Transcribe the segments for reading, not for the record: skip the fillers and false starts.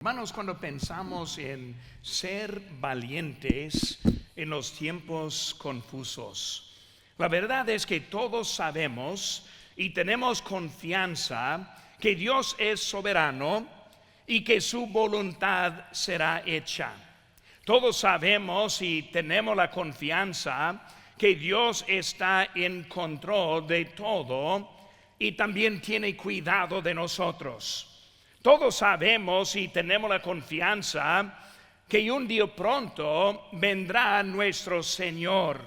Hermanos, cuando pensamos en ser valientes en los tiempos confusos, la verdad es que todos sabemos y tenemos confianza que Dios es soberano y que su voluntad será hecha. Todos sabemos y tenemos la confianza que Dios está en control de todo y también tiene cuidado de nosotros. Todos sabemos y tenemos la confianza que un día pronto vendrá nuestro Señor.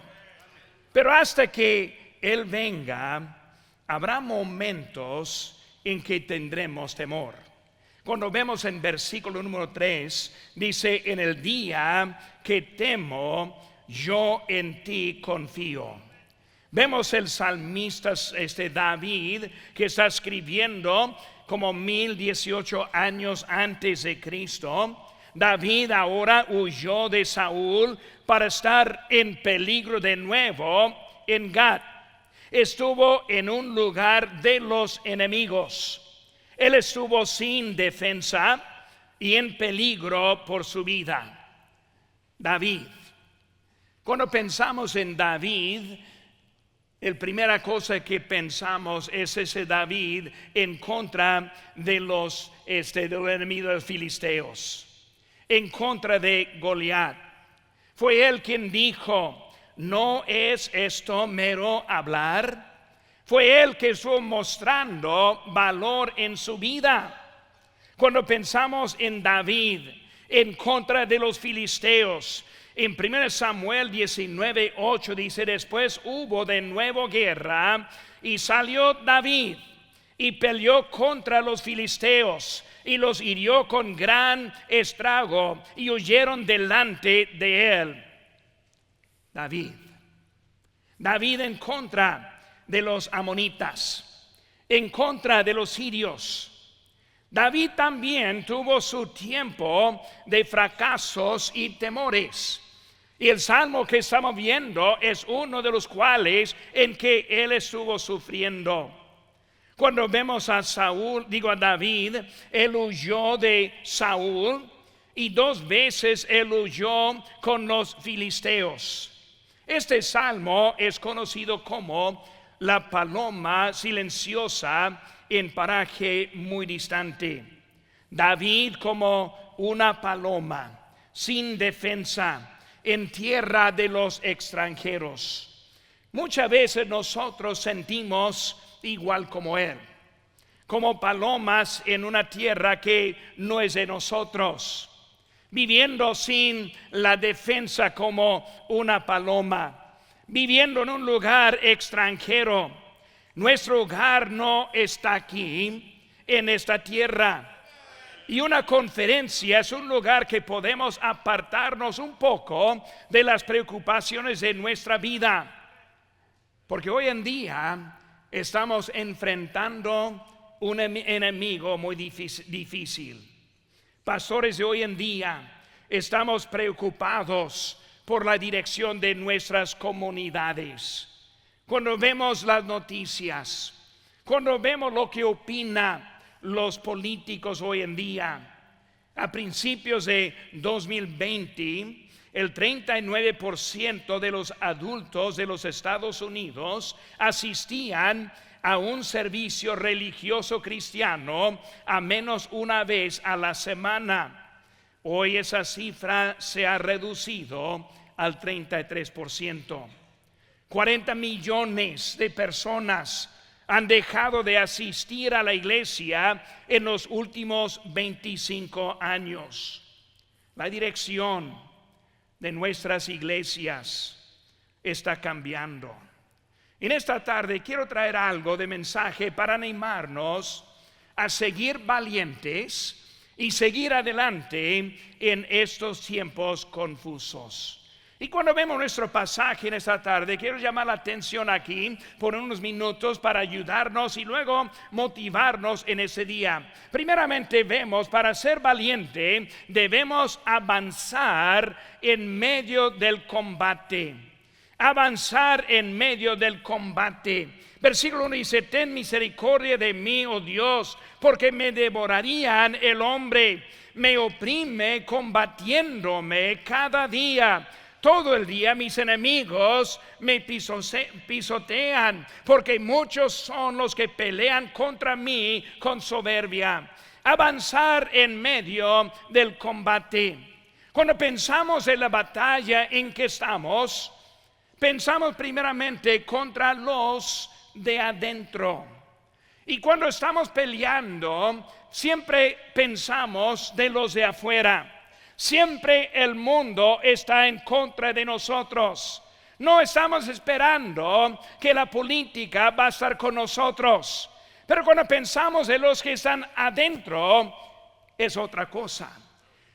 Pero hasta que Él venga, habrá momentos en que tendremos temor. Cuando vemos en versículo número 3, dice: en el día que temo, yo en ti confío. Vemos el salmista David, que está escribiendo como 1018 años antes de Cristo. David ahora huyó de Saúl para estar en peligro de nuevo en Gat. Estuvo en un lugar de los enemigos. Él estuvo sin defensa y en peligro por su vida. David. Cuando pensamos en David, la primera cosa que pensamos es ese David en contra de los enemigos de los filisteos, en contra de Goliat. Fue él quien dijo: ¿no es esto mero hablar? Fue él que estuvo mostrando valor en su vida. Cuando pensamos en David en contra de los filisteos, en 1 Samuel 19:8 dice: después hubo de nuevo guerra y salió David y peleó contra los filisteos y los hirió con gran estrago y huyeron delante de él. David en contra de los amonitas, en contra de los sirios. David también tuvo su tiempo de fracasos y temores. Y el salmo que estamos viendo es uno de los cuales en que él estuvo sufriendo. Cuando vemos a David, él huyó de Saúl y 2 veces él huyó con los filisteos. Este salmo es conocido como la paloma silenciosa en paraje muy distante. David como una paloma sin defensa en tierra de los extranjeros. Muchas veces nosotros sentimos igual como él, como palomas en una tierra que no es de nosotros, viviendo sin la defensa como una paloma, viviendo en un lugar extranjero. Nuestro hogar no está aquí en esta tierra. Y una conferencia es un lugar que podemos apartarnos un poco de las preocupaciones de nuestra vida. Porque hoy en día estamos enfrentando un enemigo muy difícil. Pastores de hoy en día estamos preocupados por la dirección de nuestras comunidades. Cuando vemos las noticias, cuando vemos lo que opinan los políticos hoy en día, a principios de 2020, el 39% de los adultos de los Estados Unidos asistían a un servicio religioso cristiano a menos una vez a la semana. Hoy esa cifra se ha reducido al 33%. 40 millones de personas han dejado de asistir a la iglesia en los últimos 25 años. La dirección de nuestras iglesias está cambiando. En esta tarde quiero traer algo de mensaje para animarnos a seguir valientes y seguir adelante en estos tiempos confusos. Y cuando vemos nuestro pasaje en esta tarde, quiero llamar la atención aquí por unos minutos para ayudarnos y luego motivarnos en ese día. Primeramente vemos, para ser valiente debemos avanzar en medio del combate. avanzar en medio del combate. Versículo 1 dice: ten misericordia de mí, oh Dios, porque me devorarían el hombre. Me oprime combatiéndome cada día. Todo el día mis enemigos me pisotean, porque muchos son los que pelean contra mí con soberbia. Avanzar en medio del combate. Cuando pensamos en la batalla en que estamos, pensamos primeramente contra los de adentro. Y cuando estamos peleando, siempre pensamos de los de afuera. Siempre el mundo está en contra de nosotros. No estamos esperando que la política va a estar con nosotros. Pero cuando pensamos de los que están adentro, es otra cosa.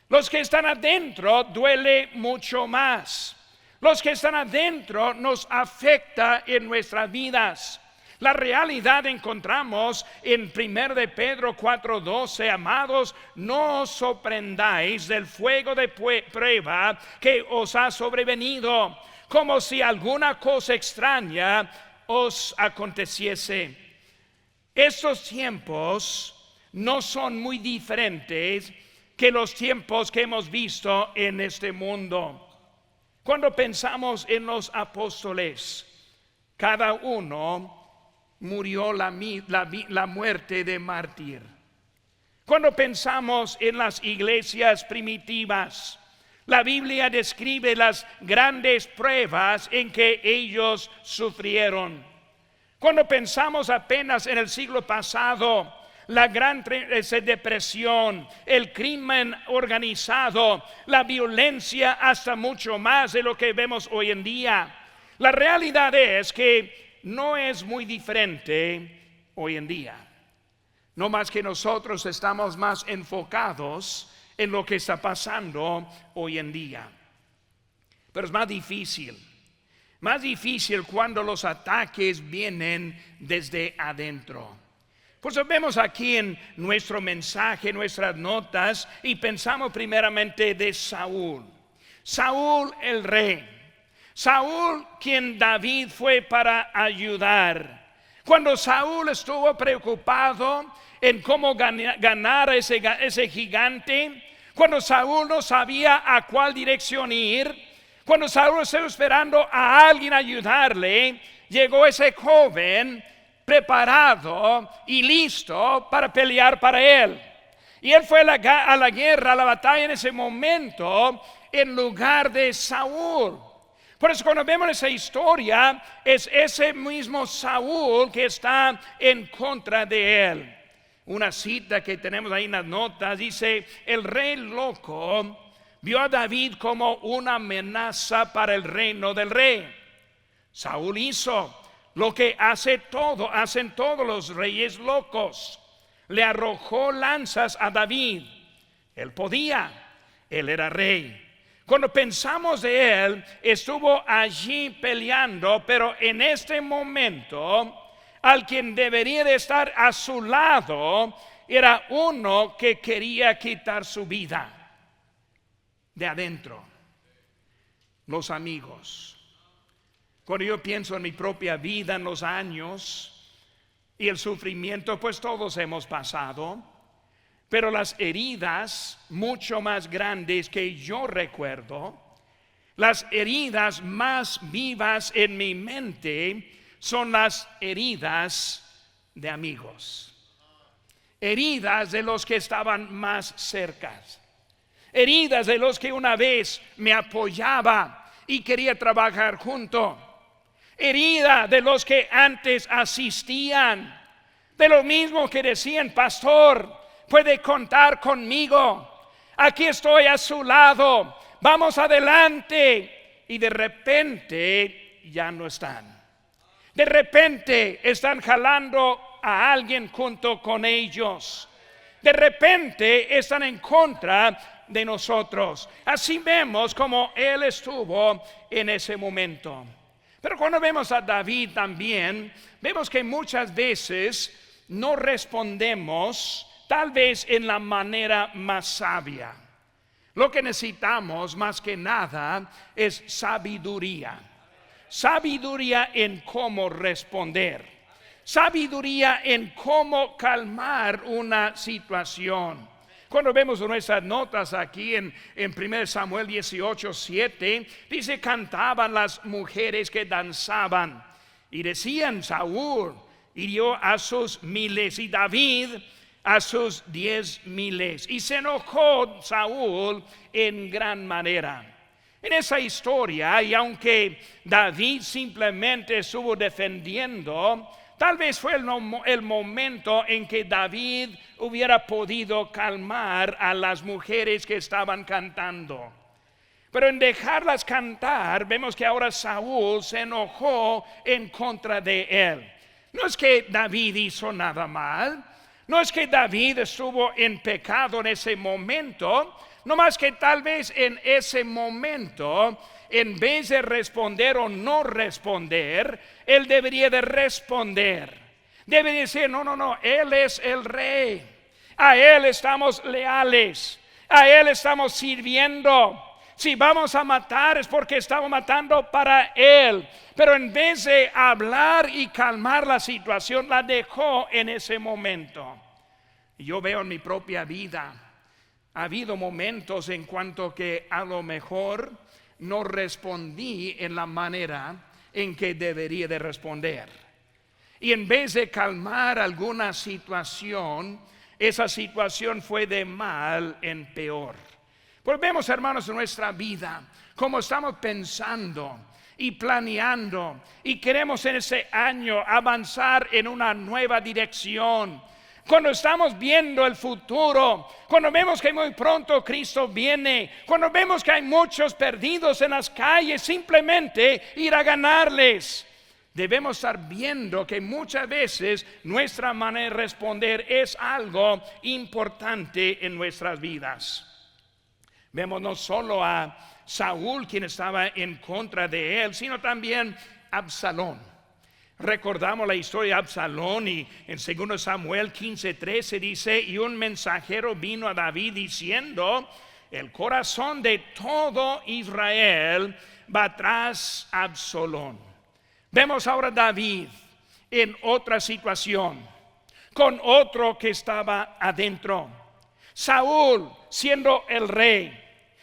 Los que están adentro duele mucho más. Los que están adentro nos afecta en nuestras vidas. La realidad encontramos en 1 de Pedro 4:12: amados, no os sorprendáis del fuego de prueba que os ha sobrevenido, como si alguna cosa extraña os aconteciese. Estos tiempos no son muy diferentes que los tiempos que hemos visto en este mundo. Cuando pensamos en los apóstoles, cada uno murió la muerte de mártir. Cuando pensamos en las iglesias primitivas, la Biblia describe las grandes pruebas en que ellos sufrieron. Cuando pensamos apenas en el siglo pasado, la gran depresión, el crimen organizado, la violencia, hasta mucho más de lo que vemos hoy en día. La realidad es que no es muy diferente hoy en día. No más que nosotros estamos más enfocados en lo que está pasando hoy en día. Pero es más difícil cuando los ataques vienen desde adentro. Pues vemos aquí en nuestro mensaje, nuestras notas, y pensamos primeramente de Saúl. Saúl el rey. Saúl, quien David fue para ayudar. Cuando Saúl estuvo preocupado en cómo ganar a ese gigante, cuando Saúl no sabía a cuál dirección ir, cuando Saúl estaba esperando a alguien ayudarle, llegó ese joven preparado y listo para pelear para él. Y él fue a la guerra, a la batalla en ese momento, en lugar de Saúl. Por eso cuando vemos esa historia, es ese mismo Saúl que está en contra de él. Una cita que tenemos ahí en las notas dice: el rey loco vio a David como una amenaza para el reino del rey. Saúl hizo lo que hacen todos los reyes locos. Le arrojó lanzas a David. Él era rey. Cuando pensamos de él, estuvo allí peleando, pero en este momento, al quien debería de estar a su lado, era uno que quería quitar su vida. De adentro, los amigos. Cuando yo pienso en mi propia vida, en los años y el sufrimiento, pues todos hemos pasado. Pero las heridas mucho más grandes que yo recuerdo, las heridas más vivas en mi mente, son las heridas de amigos. Heridas de los que estaban más cerca. Heridas de los que una vez me apoyaba y quería trabajar junto. Herida de los que antes asistían. De lo mismo que decían: pastor, puede contar conmigo, aquí estoy a su lado, vamos adelante. Y de repente ya no están. De repente están jalando a alguien junto con ellos. De repente están en contra de nosotros. Así vemos como él estuvo en ese momento. Pero cuando vemos a David también, vemos que muchas veces no respondemos tal vez en la manera más sabia. Lo que necesitamos más que nada es sabiduría. sabiduría en cómo responder, sabiduría en cómo calmar una situación. Cuando vemos nuestras notas aquí en 1 Samuel 18:7, dice: cantaban las mujeres que danzaban y decían: Saúl hirió a sus miles y David a sus 10,000. Y se enojó Saúl en gran manera. En esa historia, y aunque David simplemente estuvo defendiendo, tal vez fue el momento en que David hubiera podido calmar a las mujeres que estaban cantando. Pero en dejarlas cantar, vemos que ahora Saúl se enojó en contra de él. No es que David hizo nada mal, no es que David estuvo en pecado en ese momento, no más que tal vez en ese momento, en vez de responder o no responder, él debería de responder. Debería decir: no, él es el rey, a él estamos leales, a él estamos sirviendo. Si vamos a matar es porque estamos matando para él. Pero en vez de hablar y calmar la situación, la dejó en ese momento. Yo veo en mi propia vida, ha habido momentos en cuanto que a lo mejor no respondí en la manera en que debería de responder. Y en vez de calmar alguna situación, esa situación fue de mal en peor. Pues vemos, hermanos, en nuestra vida como estamos pensando y planeando y queremos en ese año avanzar en una nueva dirección. Cuando estamos viendo el futuro, cuando vemos que muy pronto Cristo viene, cuando vemos que hay muchos perdidos en las calles, simplemente ir a ganarles. Debemos estar viendo que muchas veces nuestra manera de responder es algo importante en nuestras vidas. Vemos no solo a Saúl, quien estaba en contra de él, sino también Absalón. Recordamos la historia de Absalón, y en 2 Samuel 15:13 dice: y un mensajero vino a David diciendo: el corazón de todo Israel va tras Absalón. Vemos ahora a David en otra situación, con otro que estaba adentro. Saúl siendo el rey,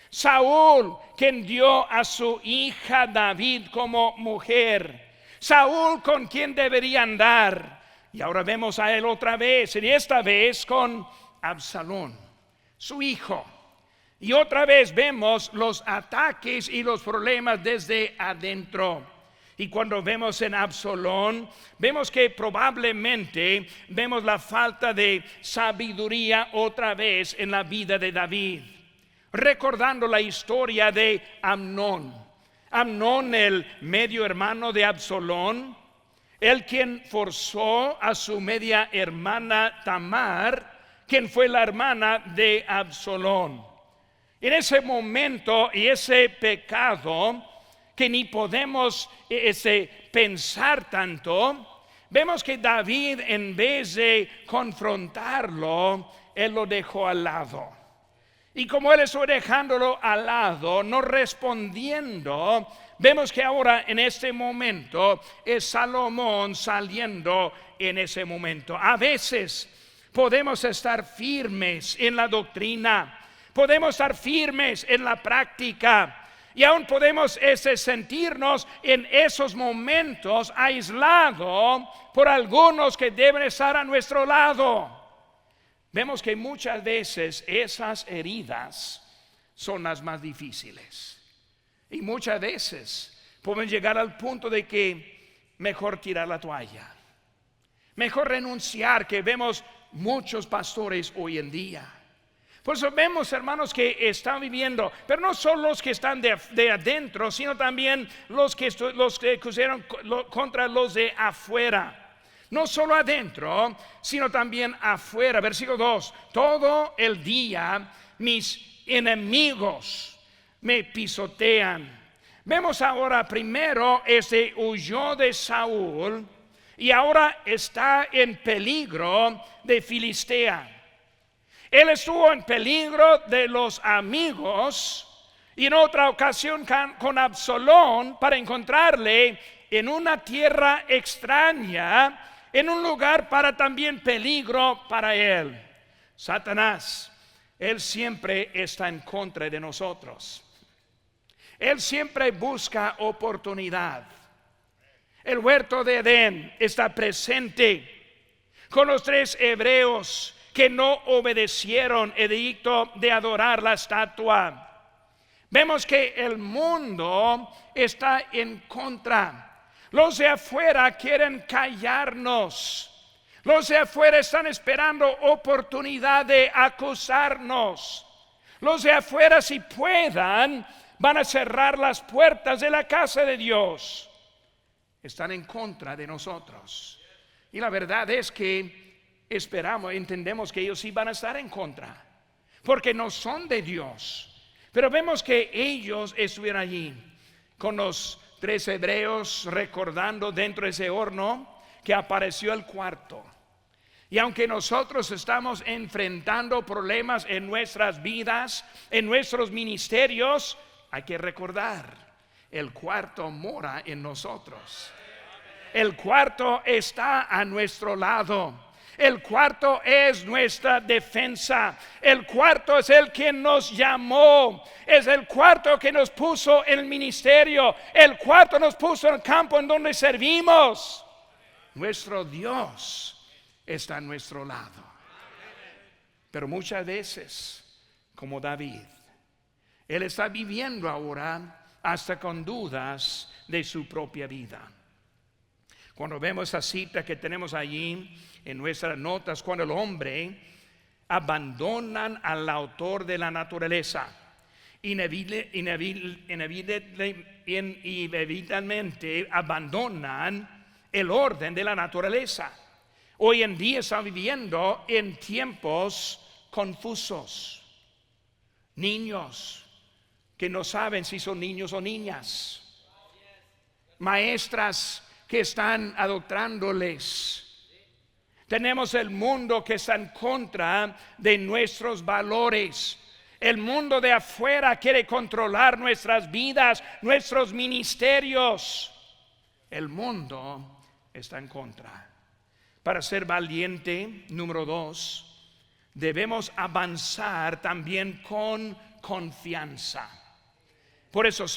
Saúl quien dio a su hija David como mujer, Saúl con quien debería andar, y ahora vemos a él otra vez, y esta vez con Absalón, su hijo. Y otra vez vemos los ataques y los problemas desde adentro. Y cuando vemos en Absalón, vemos que probablemente vemos la falta de sabiduría otra vez en la vida de David. Recordando la historia de Amnón, el medio hermano de Absalón, el quien forzó a su media hermana Tamar, quien fue la hermana de Absalón. En ese momento y ese pecado que ni podemos pensar tanto, vemos que David, en vez de confrontarlo, él lo dejó al lado. Y como él estuvo dejándolo al lado, no respondiendo, vemos que ahora en este momento es Salomón saliendo en ese momento. A veces podemos estar firmes en la doctrina, podemos estar firmes en la práctica, y aún podemos sentirnos en esos momentos aislados por algunos que deben estar a nuestro lado. Vemos que muchas veces esas heridas son las más difíciles. Y muchas veces podemos llegar al punto de que mejor tirar la toalla, mejor renunciar, que vemos muchos pastores hoy en día. Por eso vemos, hermanos, que están viviendo, pero no solo los que están de adentro, sino también los que pusieron contra los de afuera. No solo adentro, sino también afuera. Versículo 2: todo el día mis enemigos me pisotean. Vemos ahora primero huyó de Saúl y ahora está en peligro de Filistea. Él estuvo en peligro de los amigos y en otra ocasión con Absalón para encontrarle en una tierra extraña, en un lugar para también peligro para él. Satanás, él siempre está en contra de nosotros. Él siempre busca oportunidad. El huerto de Edén está presente con los 3 hebreos que no obedecieron el edicto de adorar la estatua. Vemos que el mundo está en contra. Los de afuera quieren callarnos. Los de afuera están esperando oportunidad de acusarnos. Los de afuera, si puedan, van a cerrar las puertas de la casa de Dios. Están en contra de nosotros. Y la verdad es que entendemos que ellos sí van a estar en contra, porque no son de Dios. Pero vemos que ellos estuvieron allí con los 3 hebreos, recordando dentro de ese horno que apareció el cuarto. Y aunque nosotros estamos enfrentando problemas en nuestras vidas, en nuestros ministerios, hay que recordar, el cuarto mora en nosotros. El cuarto está a nuestro lado. El cuarto es nuestra defensa. El cuarto es el que nos llamó. Es el cuarto que nos puso en el ministerio. El cuarto nos puso en el campo en donde servimos. Nuestro Dios está a nuestro lado. Pero muchas veces, como David, él está viviendo ahora hasta con dudas de su propia vida. Cuando vemos esa cita que tenemos allí en nuestras notas, cuando el hombre abandonan al autor de la naturaleza, inevitablemente abandonan el orden de la naturaleza. Hoy en día estamos viviendo en tiempos confusos. Niños que no saben si son niños o niñas. Maestras que están adoctrinándoles. Tenemos el mundo que está en contra de nuestros valores. El mundo de afuera quiere controlar nuestras vidas, nuestros ministerios. El mundo está en contra. Para ser valiente, número 2, debemos avanzar también con confianza. Por eso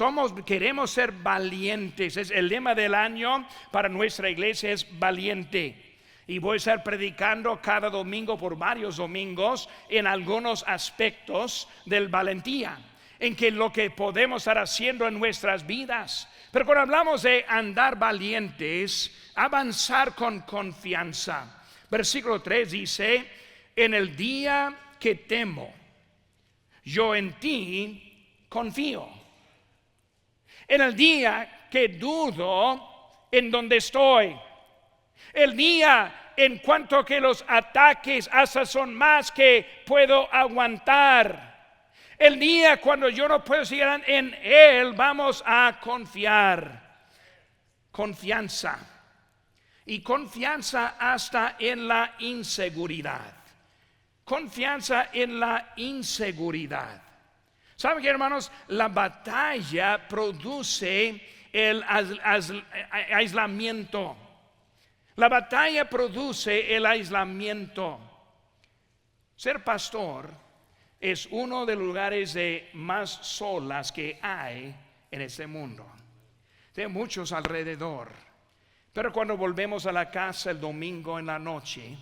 queremos ser valientes. Es el lema del año para nuestra iglesia, es valiente. Y voy a estar predicando cada domingo por varios domingos en algunos aspectos del valentía, en que lo que podemos estar haciendo en nuestras vidas. Pero cuando hablamos de andar valientes, avanzar con confianza. Versículo 3 dice: en el día que temo, yo en ti confío. En el día que dudo, en donde estoy. El día en cuanto que los ataques hasta son más que puedo aguantar. El día cuando yo no puedo seguir en Él, vamos a confiar. Confianza. Y confianza hasta en la inseguridad. Confianza en la inseguridad. ¿Saben qué, hermanos? La batalla produce el aislamiento. La batalla produce el aislamiento. Ser pastor es uno de los lugares de más solas que hay en este mundo. Hay muchos alrededor. Pero cuando volvemos a la casa el domingo en la noche,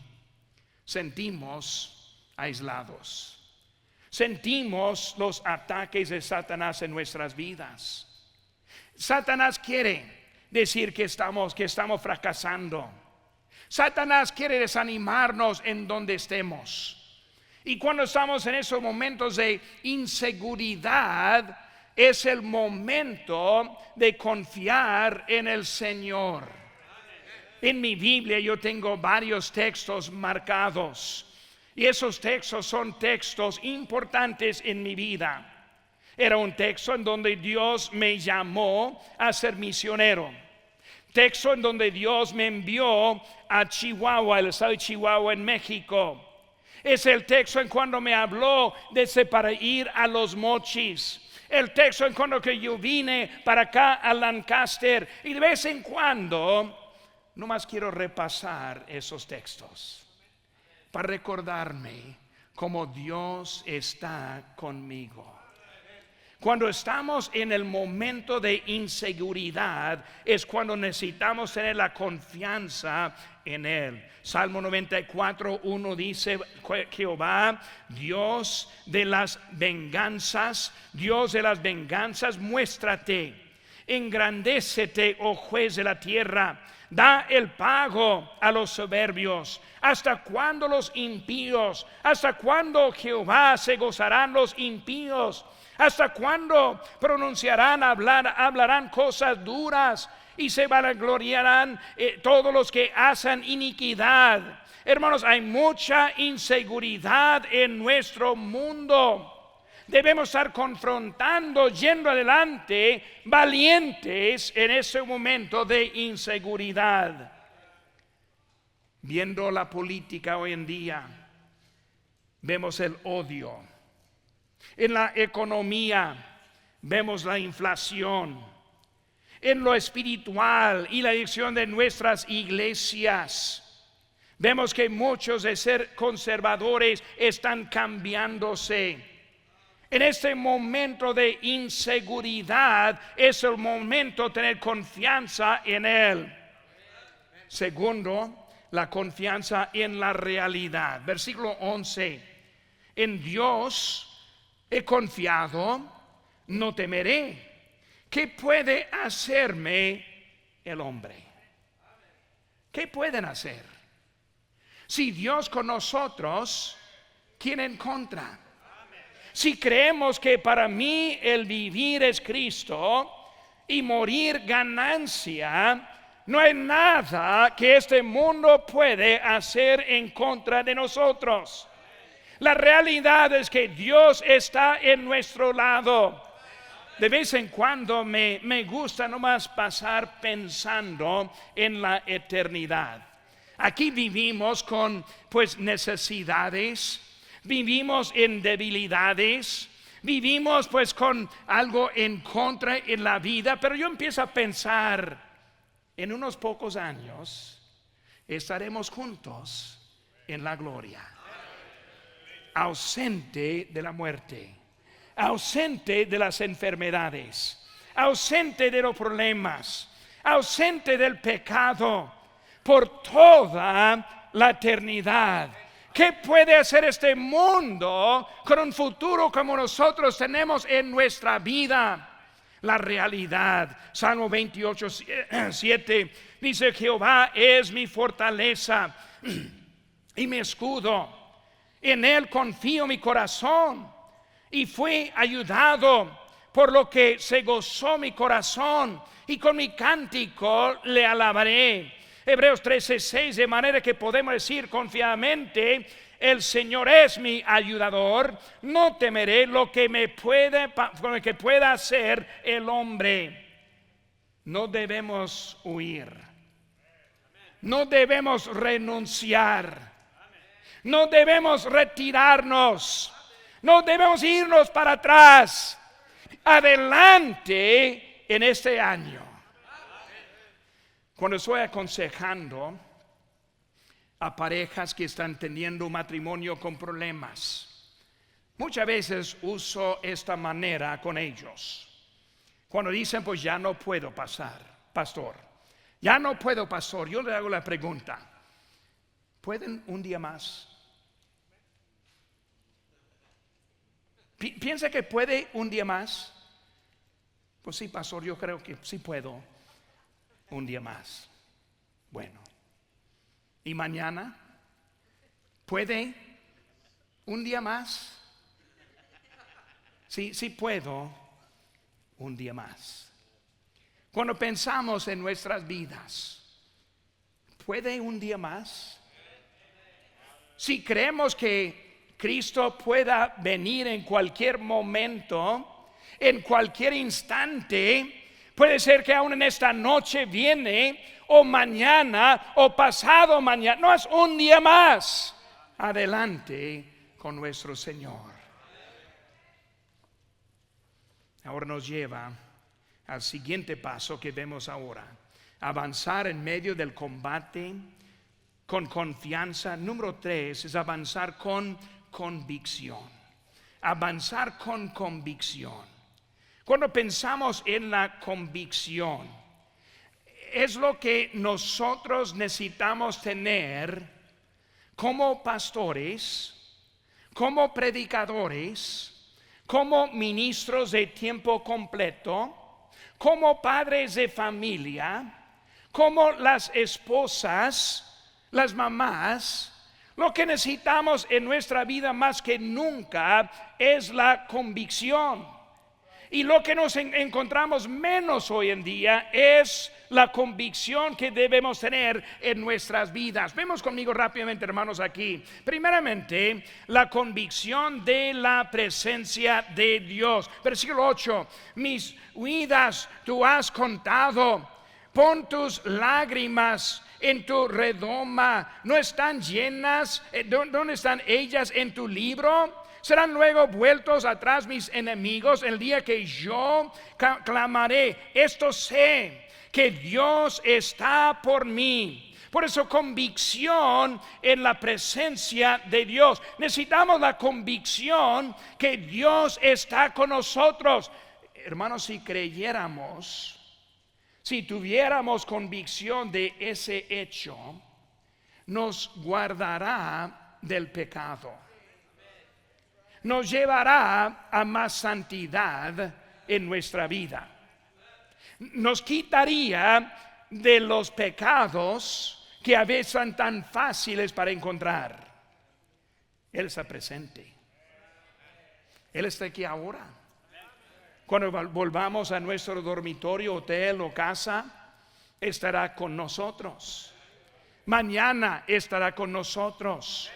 sentimos aislados. Sentimos los ataques de Satanás en nuestras vidas. Satanás quiere decir que estamos fracasando. Satanás quiere desanimarnos en donde estemos. Y cuando estamos en esos momentos de inseguridad, es el momento de confiar en el Señor. En mi Biblia yo tengo varios textos marcados. Y esos textos son textos importantes en mi vida. Era un texto en donde Dios me llamó a ser misionero. Texto en donde Dios me envió a Chihuahua, el estado de Chihuahua en México. Es el texto en cuando me habló de para ir a Los Mochis. el texto en cuando que yo vine para acá a Lancaster, y de vez en cuando nomás quiero repasar esos textos para recordarme cómo Dios está conmigo. Cuando estamos en el momento de inseguridad es cuando necesitamos tener la confianza en Él. Salmo 94:1 dice: Jehová, Dios de las venganzas, muéstrate, engrandécete, oh juez de la tierra. Da el pago a los soberbios. ¿Hasta cuándo los impíos? ¿Hasta cuándo, Jehová, se gozarán los impíos? ¿Hasta cuándo hablarán cosas duras y se vanagloriarán todos los que hacen iniquidad? Hermanos, hay mucha inseguridad en nuestro mundo. Debemos estar confrontando, yendo adelante, valientes en ese momento de inseguridad. Viendo la política hoy en día, vemos el odio. En la economía vemos la inflación. En lo espiritual y la dirección de nuestras iglesias, vemos que muchos de ser conservadores están cambiándose. En este momento de inseguridad es el momento de tener confianza en Él. Segundo, la confianza en la realidad. Versículo 11: en Dios he confiado, no temeré. ¿Qué puede hacerme el hombre? ¿Qué pueden hacer? Si Dios con nosotros, ¿quién en contra? Si creemos que para mí el vivir es Cristo y morir ganancia, no hay nada que este mundo puede hacer en contra de nosotros. La realidad es que Dios está en nuestro lado. De vez en cuando me gusta nomás pasar pensando en la eternidad. Aquí vivimos con necesidades, vivimos en debilidades, vivimos con algo en contra en la vida, pero yo empiezo a pensar, en unos pocos años estaremos juntos en la gloria, ausente de la muerte, ausente de las enfermedades, ausente de los problemas, ausente del pecado, por toda la eternidad. ¿Qué puede hacer este mundo con un futuro como nosotros tenemos en nuestra vida? La realidad. Salmo 28:7 dice: Jehová es mi fortaleza y mi escudo, en Él confío mi corazón, y fui ayudado, por lo que se gozó mi corazón, y con mi cántico le alabaré. Hebreos 13:6, de manera que podemos decir confiadamente: el Señor es mi ayudador, no temeré lo que pueda hacer el hombre. No debemos huir, no debemos renunciar, no debemos retirarnos, no debemos irnos para atrás. Adelante en este año. Cuando estoy aconsejando a parejas que están teniendo un matrimonio con problemas, muchas veces uso esta manera con ellos. Cuando dicen: pues ya no puedo pastor, ya no puedo, pastor, yo le hago la pregunta: ¿pueden un día más? ¿Piensa que puede un día más? Pues sí, pastor, yo creo que sí puedo un día más. Bueno, ¿y mañana? ¿Puede un día más? Sí, sí puedo un día más. Cuando pensamos en nuestras vidas, ¿puede un día más? Si creemos que Cristo pueda venir en cualquier momento, en cualquier instante, puede ser que aún en esta noche viene, o mañana, o pasado mañana. No, es un día más. Adelante con nuestro Señor. ahora nos lleva al siguiente paso que vemos ahora. Avanzar en medio del combate con confianza. Número 3 es avanzar con convicción. Avanzar con convicción. Cuando pensamos en la convicción, es lo que nosotros necesitamos tener como pastores, como predicadores, como ministros de tiempo completo, como padres de familia, como las esposas, las mamás. Lo que necesitamos en nuestra vida más que nunca es la convicción. Y lo que nos encontramos menos hoy en día es la convicción que debemos tener en nuestras vidas. Vemos conmigo rápidamente, hermanos, aquí. Primeramente, la convicción de la presencia de Dios. Versículo 8. Mis huidas tú has contado. Pon tus lágrimas en tu redoma. ¿No están llenas? ¿Dónde están ellas en tu libro? Serán luego vueltos atrás mis enemigos el día que yo clamaré. Esto sé, que Dios está por mí. Por eso, convicción en la presencia de Dios. Necesitamos la convicción que Dios está con nosotros. Hermanos, si creyéramos, si tuviéramos convicción de ese hecho, nos guardará del pecado. Nos llevará a más santidad en nuestra vida. Nos quitaría de los pecados que a veces son tan fáciles para encontrar. Él está presente. Él está aquí ahora. Cuando volvamos a nuestro dormitorio, hotel o casa, estará con nosotros. Mañana estará con nosotros.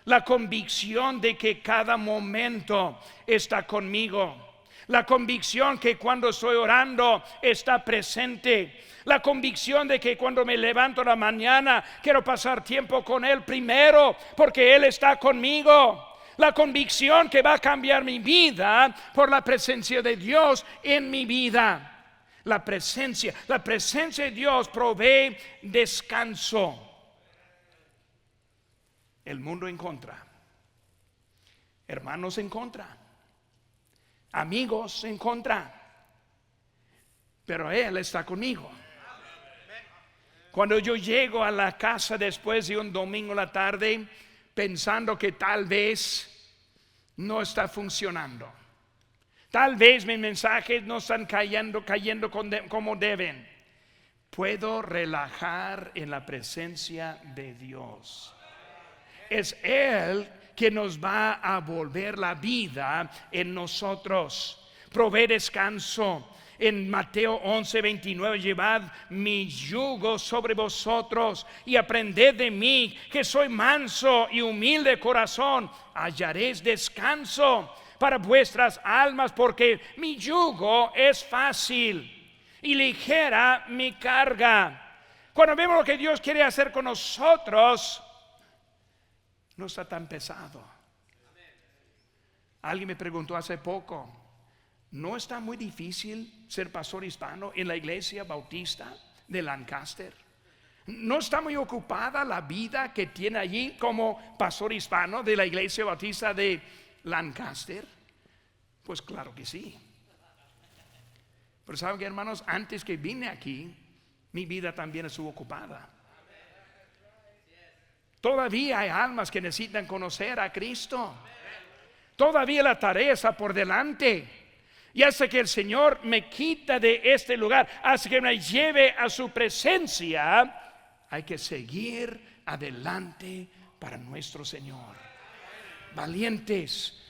La convicción de que cada momento está conmigo. La convicción que cuando estoy orando está presente. La convicción de que cuando me levanto la mañana quiero pasar tiempo con Él primero porque Él está conmigo. La convicción que va a cambiar mi vida por la presencia de Dios en mi vida. La presencia de Dios provee descanso. El mundo en contra, hermanos en contra, amigos en contra, pero Él está conmigo. Cuando yo llego a la casa después de un domingo a la tarde, pensando que tal vez no está funcionando, tal vez mis mensajes no están cayendo como deben, puedo relajar en la presencia de Dios. Es Él que nos va a volver la vida en nosotros. Provee descanso. En Mateo 11:29, llevad mi yugo sobre vosotros y aprended de mí, que soy manso y humilde de corazón. Hallaréis descanso para vuestras almas, porque mi yugo es fácil y ligera mi carga. Cuando vemos lo que Dios quiere hacer con nosotros, no está tan pesado. Alguien me preguntó hace poco, ¿no está muy difícil ser pastor hispano en la iglesia bautista de Lancaster? ¿No está muy ocupada la vida que tiene allí como pastor hispano de la iglesia bautista de Lancaster? Pues claro que sí. Pero saben que, hermanos, antes que vine aquí, mi vida también estuvo ocupada. Todavía hay almas que necesitan conocer a Cristo. Todavía la tarea está por delante. Y hasta que el Señor me quita de este lugar, hasta que me lleve a su presencia, hay que seguir adelante para nuestro Señor. Valientes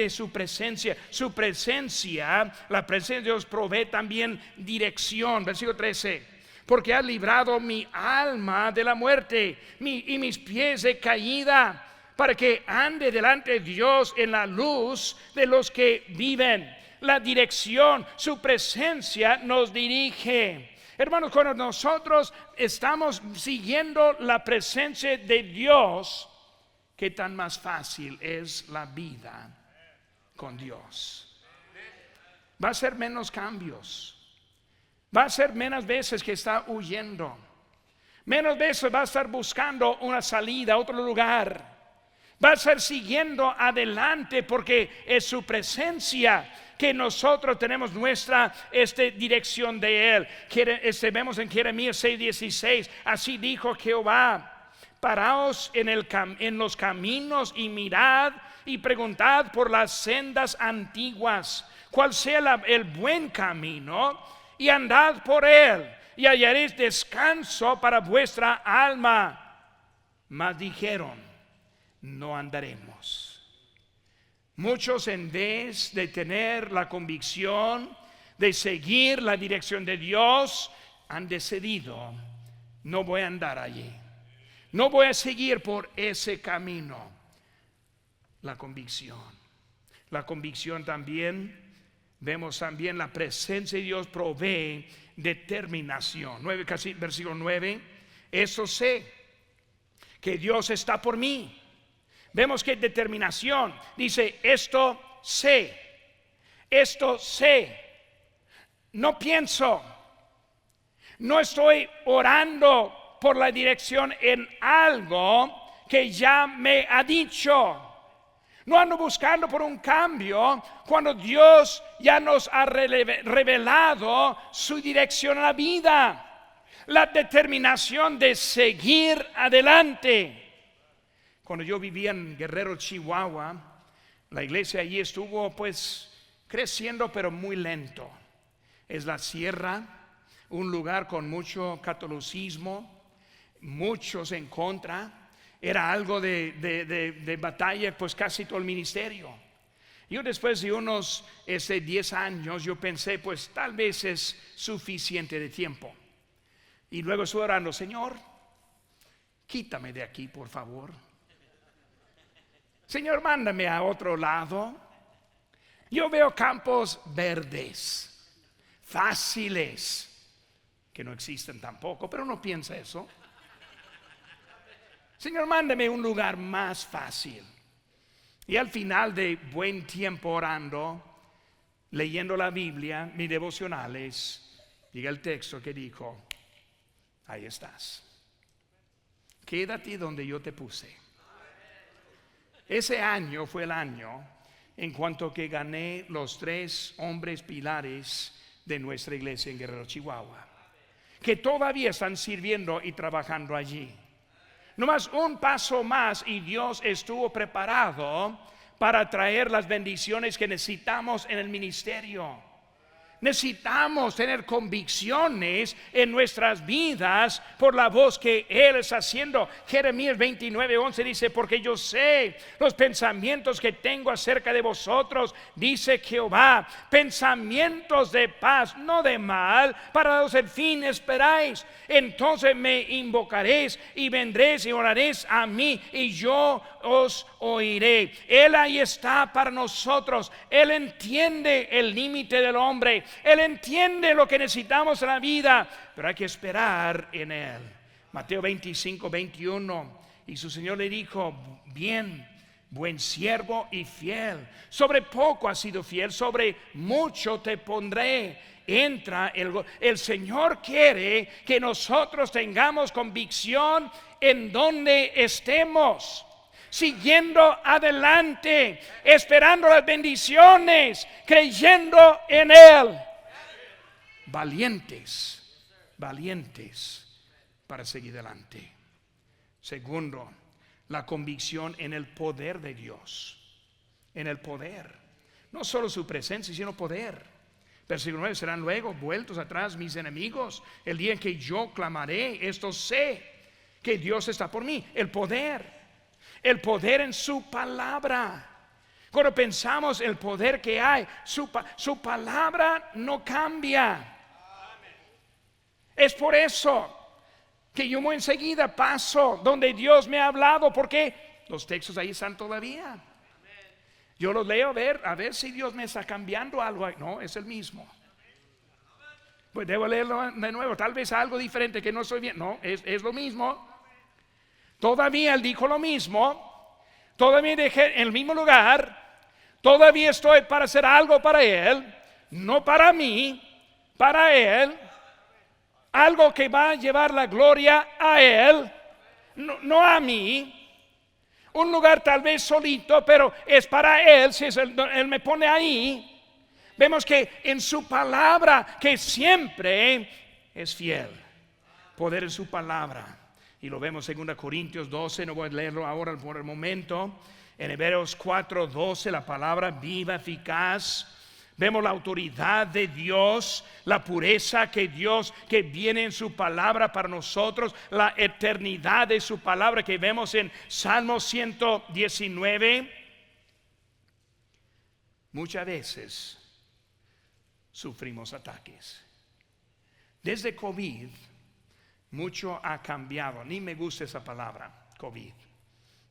su presencia. Su presencia, la presencia de Dios provee también dirección. Versículo 13. Porque ha librado mi alma de la muerte y mis pies de caída, para que ande delante de Dios en la luz de los que viven. La dirección, su presencia nos dirige. Hermanos, cuando nosotros estamos siguiendo la presencia de Dios, qué tan más fácil es la vida con Dios. va a ser menos cambios. Va a ser menos veces que está huyendo. Menos veces va a estar buscando una salida a otro lugar. Va a estar siguiendo adelante porque es su presencia que nosotros tenemos nuestra dirección de Él. Vemos en Jeremías 6:16, así dijo Jehová: paraos en los caminos y mirad y preguntad por las sendas antiguas, cuál sea el buen camino, y andad por él, y hallaréis descanso para vuestra alma. Mas dijeron: no andaremos. Muchos, en vez de tener la convicción de seguir la dirección de Dios, han decidido: no voy a andar allí, no voy a seguir por ese camino. La convicción también, vemos también la presencia de Dios provee determinación. Versículo 9, eso sé, que Dios está por mí. Vemos que determinación, dice, esto sé, no pienso, no estoy orando por la dirección en algo que ya me ha dicho. No ando buscando por un cambio cuando Dios ya nos ha revelado su dirección a la vida. La determinación de seguir adelante. Cuando yo vivía en Guerrero, Chihuahua, la iglesia allí estuvo pues creciendo, pero muy lento. Es la sierra, un lugar con mucho catolicismo, muchos en contra. Era algo de batalla, pues casi todo el ministerio. Yo después de unos 10 años, yo pensé, pues tal vez es suficiente de tiempo. Y luego estuve orando: Señor, quítame de aquí, por favor. Señor, mándame a otro lado. Yo veo campos verdes, fáciles, que no existen tampoco, pero uno piensa eso. Señor, mándame un lugar más fácil. Y al final de buen tiempo orando, leyendo la Biblia, mis devocionales, llega el texto que dijo: ahí estás, quédate donde yo te puse. Ese año fue el año en cuanto que gané los 3 hombres pilares de nuestra iglesia en Guerrero, Chihuahua, que todavía están sirviendo y trabajando allí. Nomás un paso más y Dios estuvo preparado para traer las bendiciones que necesitamos en el ministerio. Necesitamos tener convicciones en nuestras vidas por la voz que Él está haciendo. Jeremías 29:11 dice: porque yo sé los pensamientos que tengo acerca de vosotros, dice Jehová, pensamientos de paz, no de mal, para daros el fin esperáis. Entonces me invocaréis y vendréis y oraréis a mí, y yo os oiré. Él ahí está para nosotros. Él entiende el límite del hombre. Él entiende lo que necesitamos en la vida, pero hay que esperar en Él. Mateo 25:21, y su Señor le dijo: bien, buen siervo y fiel, sobre poco has sido fiel, sobre mucho te pondré. Entra. El Señor quiere que nosotros tengamos convicción en donde estemos, siguiendo adelante, esperando las bendiciones, creyendo en Él. Valientes para seguir adelante. Segundo, la convicción en el poder de Dios. En el poder, no solo su presencia, sino poder. Versículo 9: serán luego vueltos atrás mis enemigos el día en que yo clamaré. Esto sé, que Dios está por mí. El poder en su palabra. Cuando pensamos el poder que hay, su palabra no cambia. Es por eso que yo muy enseguida paso donde Dios me ha hablado, porque los textos ahí están todavía. Yo los leo a ver si Dios me está cambiando algo. No, es el mismo. Pues debo leerlo de nuevo, tal vez algo diferente que no estoy bien. No, es lo mismo. Todavía Él dijo lo mismo. Todavía dejé en el mismo lugar. Todavía estoy para hacer algo para Él. no para mí, para Él, algo que va a llevar la gloria a Él, no a mí. Un lugar tal vez solito, pero es para Él, si Él me pone ahí. Vemos que en su palabra, que siempre es fiel, poder en su palabra. Y lo vemos en 2 Corintios 12, no voy a leerlo ahora por el momento. En Hebreos 4:12, la palabra viva, eficaz. Vemos la autoridad de Dios, la pureza que Dios, que viene en su palabra para nosotros, la eternidad de su palabra que vemos en Salmo 119. Muchas veces sufrimos ataques. Desde COVID, mucho ha cambiado. Ni me gusta esa palabra, COVID.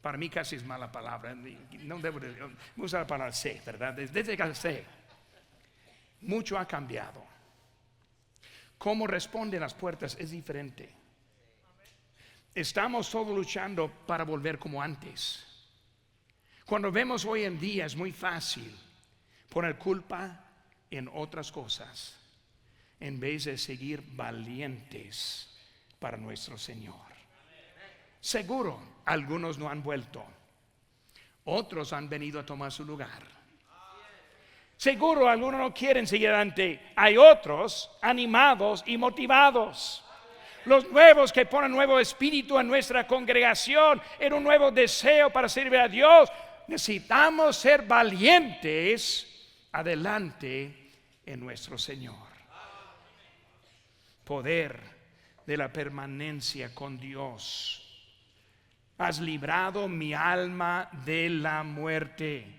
Para mí casi es mala palabra. No debo de usar la palabra C, ¿verdad? Desde que C, mucho ha cambiado. Cómo responden las puertas es diferente. Estamos todos luchando para volver como antes. Cuando vemos hoy en día es muy fácil poner culpa en otras cosas en vez de seguir valientes para nuestro Señor. Seguro algunos no han vuelto, otros han venido a tomar su lugar. Seguro algunos no quieren seguir adelante, hay otros animados y motivados. Los nuevos que ponen nuevo espíritu en nuestra congregación, en un nuevo deseo para servir a Dios. Necesitamos ser valientes adelante en nuestro Señor. Poder de la permanencia con Dios. Has librado mi alma de la muerte.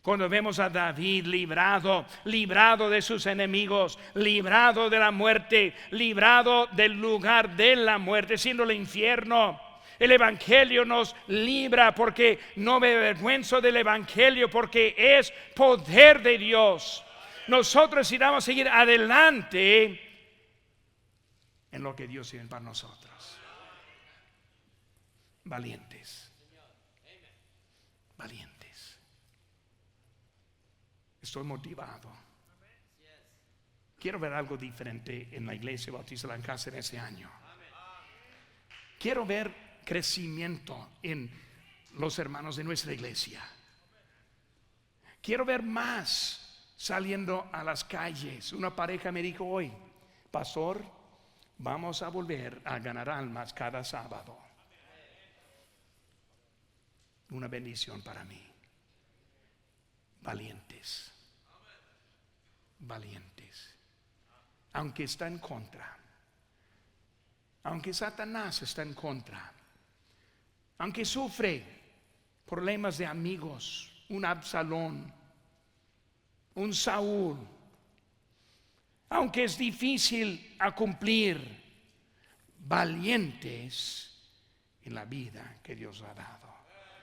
Cuando vemos a David librado de sus enemigos, librado de la muerte, librado del lugar de la muerte, siendo el infierno. El evangelio nos libra, porque no me avergüenzo del evangelio, porque es poder de Dios. Nosotros necesitamos seguir adelante en lo que Dios tiene para nosotros. Valientes. Valientes. Estoy motivado. Quiero ver algo diferente en la iglesia Bautista Lancaster ese año. Quiero ver crecimiento en los hermanos de nuestra iglesia. Quiero ver más saliendo a las calles. Una pareja me dijo hoy: pastor, vamos a volver a ganar almas cada sábado. Una bendición para mí. Valientes. Valientes. Aunque está en contra, aunque Satanás está en contra, aunque sufre problemas de amigos, un Absalón, un Saúl, aunque es difícil a cumplir, valientes en la vida que Dios ha dado.